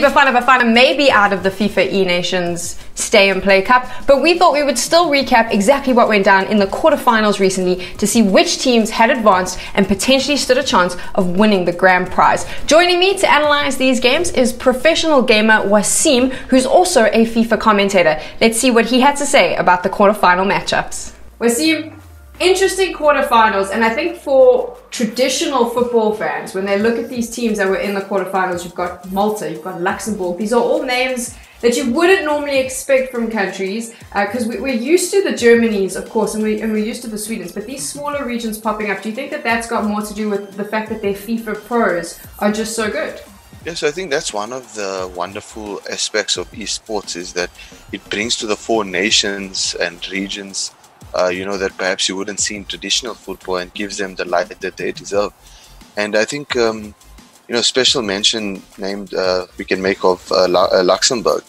Bafana may be out of the FIFA eNations Stay and Play Cup, but we thought we would still recap exactly what went down in the quarterfinals recently to see which teams had advanced and potentially stood a chance of winning the grand prize. Joining me to analyze these games is professional gamer Wasim, who's also a FIFA commentator. Let's see what he had to say about the quarterfinal matchups. Wasim, interesting quarterfinals, and I think for traditional football fans, when they look at these teams that were in the quarterfinals, you've got Malta, you've got Luxembourg. These are all names that you wouldn't normally expect from countries, because we're used to the Germanys, of course, and we're used to the Swedens, but these smaller regions popping up, do you think that that's got more to do with the fact that their FIFA pros are just so good? Yes, I think that's one of the wonderful aspects of esports, is that it brings to the four nations and regions that perhaps you wouldn't see in traditional football, and gives them the light that they deserve. And I think, special mention named we can make of Luxembourg.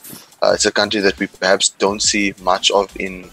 It's a country that we perhaps don't see much of in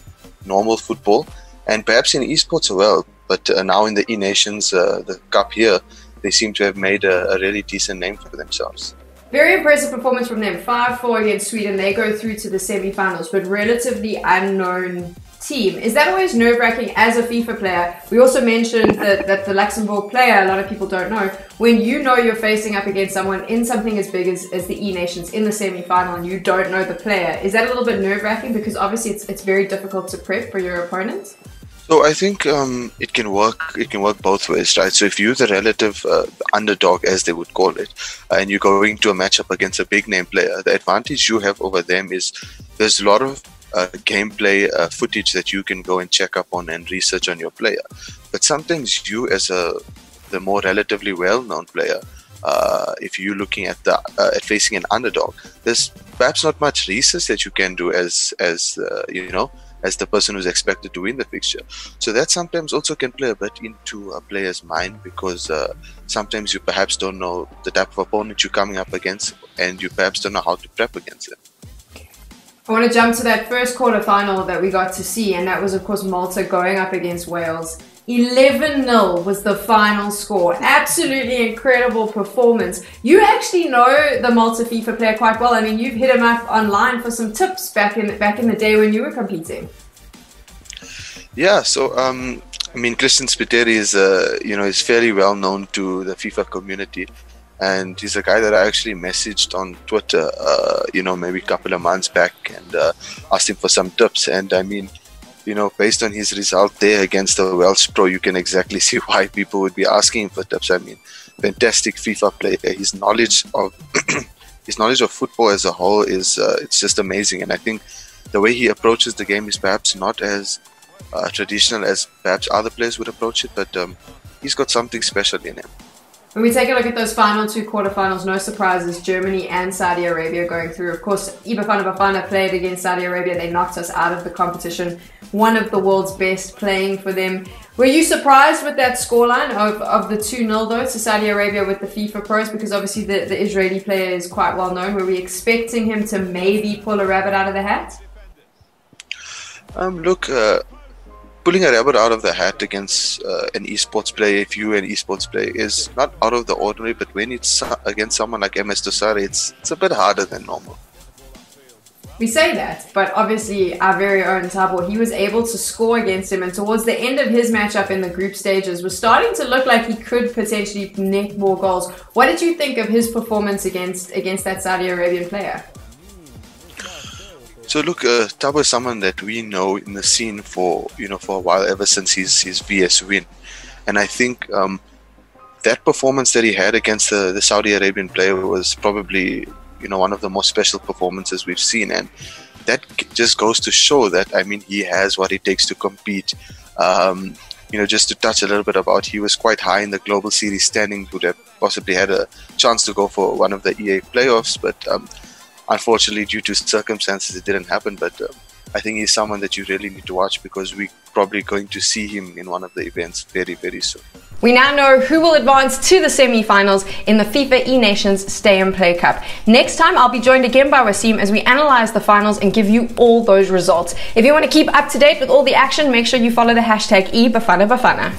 normal football, and perhaps in esports as well. But now in the eNations, the cup here, they seem to have made a really decent name for themselves. Very impressive performance from them. 5-4 against Sweden. They go through to the semi-finals, but relatively unknown team. Is that always nerve-wracking as a FIFA player? We also mentioned that the Luxembourg player, a lot of people don't know, when you know you're facing up against someone in something as big as the eNations in the semi-final and you don't know the player, is that a little bit nerve-wracking? Because obviously it's very difficult to prep for your opponent. So I think it can work both ways, right? So if you're the relative underdog, as they would call it, and you're going to a matchup against a big name player, the advantage you have over them is there's a lot of gameplay footage that you can go and check up on and research on your player. But sometimes you, as the more relatively well-known player, if you're looking at facing an underdog, there's perhaps not much research that you can do as the person who's expected to win the fixture. So that sometimes also can play a bit into a player's mind, because sometimes you perhaps don't know the type of opponent you're coming up against, and you perhaps don't know how to prep against them. I want to jump to that first quarterfinal that we got to see, and that was, of course, Malta going up against Wales. 11-0 was the final score. Absolutely incredible performance. You actually know the Malta FIFA player quite well. I mean, you've hit him up online for some tips back in the day when you were competing. Yeah, so Christian Spiteri is fairly well known to the FIFA community. And he's a guy that I actually messaged on Twitter, maybe a couple of months back, and asked him for some tips. And I mean, based on his result there against the Welsh pro, you can exactly see why people would be asking him for tips. I mean, fantastic FIFA player. His knowledge of football as a whole is it's just amazing. And I think the way he approaches the game is perhaps not as traditional as perhaps other players would approach it, but he's got something special in him. When we take a look at those final two quarterfinals, no surprises, Germany and Saudi Arabia going through. Of course, Bafana played against Saudi Arabia. They knocked us out of the competition. One of the world's best playing for them. Were you surprised with that scoreline of the 2-0 though to Saudi Arabia with the FIFA pros? Because obviously the Israeli player is quite well known. Were we expecting him to maybe pull a rabbit out of the hat? Pulling a rabbit out of the hat against an esports player, if you're an esports player, is not out of the ordinary, but when it's against someone like MS Tosari, it's a bit harder than normal. We say that, but obviously our very own Thabo, he was able to score against him, and towards the end of his matchup in the group stages was starting to look like he could potentially net more goals. What did you think of his performance against that Saudi Arabian player? So look, Thabo is someone that we know in the scene for a while, ever since his VS win, and I think that performance that he had against the Saudi Arabian player was probably one of the most special performances we've seen, and that just goes to show that he has what it takes to compete. Just to touch a little bit about, he was quite high in the global series standing, would have possibly had a chance to go for one of the EA playoffs, but unfortunately, due to circumstances, it didn't happen. But I think he's someone that you really need to watch, because we're probably going to see him in one of the events very, very soon. We now know who will advance to the semi-finals in the FIFA eNations Stay and Play Cup. Next time, I'll be joined again by Wasim as we analyze the finals and give you all those results. If you want to keep up to date with all the action, make sure you follow the hashtag eBafana.